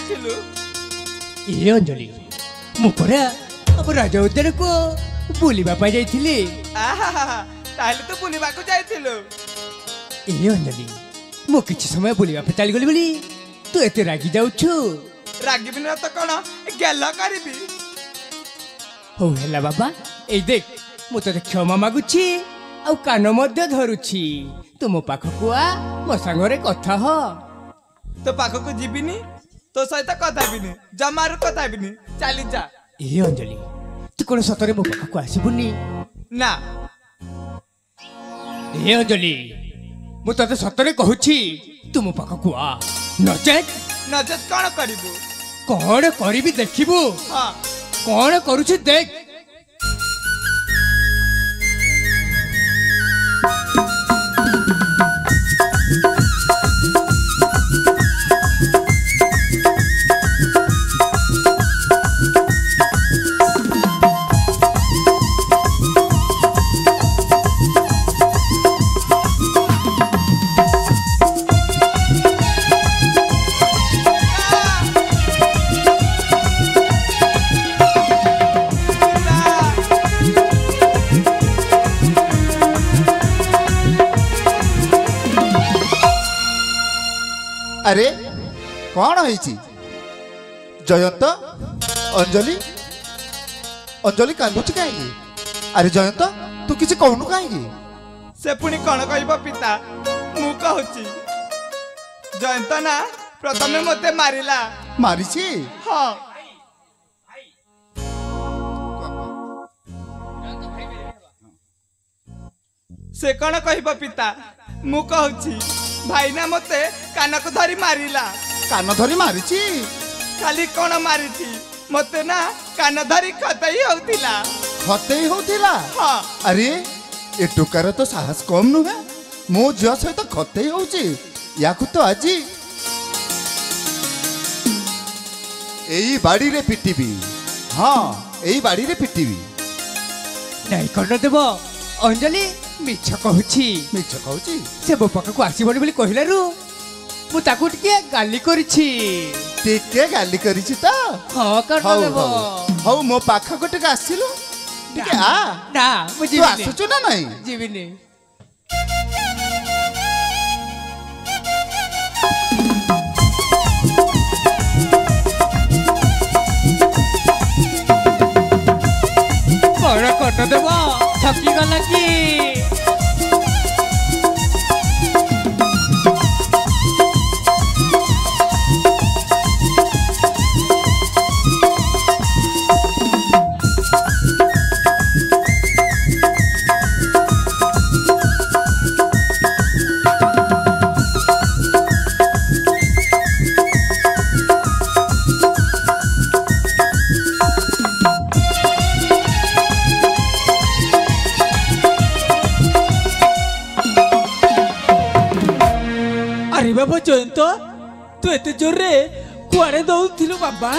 ଯାଇଥିଲୁ? ଏ ଅଞ୍ଜଳି ମୁଁ ପରା ଆମ ରାଜା ଉଦ୍ୟାନକୁ ବୁଲିବା ପାଇଁ ଯାଇଥିଲି। ତାହେଲେ ତୁ ବୁଲିବାକୁ ଯାଇଥିଲୁ? ଏ ଅଞ୍ଜଳି ମୁଁ କିଛି ସମୟ ବୁଲିବା ପାଇଁ ଚାଲିଗଲି ବୋଲି ତୁ ଏତେ ରାଗି ଯାଉଛୁ? ରାଗିବିନି ତ କଣ ଗେଲ କରିବି? ହଉ ହେଲା ବାବା, ଏଇ ଦେଖ ମୁଁ ତତେ କ୍ଷମା ମାଗୁଛି ଆଉ କାନ ମଧ୍ୟ ଧରୁଛି। ତୁ ମୋ ପାଖକୁ ଆ, ମୋ ସାଙ୍ଗରେ କଥା ହ। ତୋ ପାଖକୁ ଯିବିନି, ତୋ ସହିତ କଥା ହେବିନି, ଜମାରୁ କଥା ହେବିନି, ଚାଲି ଯା। ଏ ଅଞ୍ଜଳି ତୁ କଣ ସତରେ ମୋ ପାଖକୁ ଆସିବୁନି? ନା। ଏ ଅଞ୍ଜଳି ମୁଁ ତତେ ସତରେ କହୁଛି ତୁ ମୋ ପାଖକୁ ଆ, ନଚେତ୍ ନଚେତ୍ କଣ କରିବୁ? କଣ କରିବି ଦେଖିବୁ। ହଁ କଣ କରୁଛି ଦେଖ। अरे कौन है जयंत? अंजलि अंजलि कांदुची कहीं? अरे जयंत तू किसी कहूनु कहीं? से पुणी कौन कहब पिता? मु कहूची जयंत ना प्रथमे मते मारिला। मारिची? हाँ से कौन कहब पिता? मु कहूची भाई ना मते कान को धरी मारिला। कान धरी मारिची? खाली कौन मारिची, मते ना कान धरी खतई होतिला। खतई होतिला? हाँ। अरे ए टोकार तो साहस कम नुहे। मो झियो सहित खतई होची, याकु तो आजी एई बाड़ी रे पिटिबी। हाँ एई बाड़ी रे पिटिबी। नहीं कर देव अंजलि मिछ कहूची। मिछ कहूची? से मो पाखକୁ ଆସିବନି ବୋଲି କହିଲାରୁ ମୁଁ ତାକୁ ଟିକେ ଗାଲି କରିଛି। ଟିକେ ଗାଲି କରିଛି ତ? ହଁ कर देव। ହଉ ମୋ ପାଖକୁ ଟିକେ ଆସିଲୁ ଟିକେ ଆ। ନା ମୁଁ ତୁ ଯିବିନି। ଆସୁଛୁ ନା ନାହିଁ? ଯିବିନି। କଣ କଟ ଦେବ ଠକି ଗଲା କି? अरे बाबा जयंत तू एते जोर रे कुआड़े दौथिलु बाबा?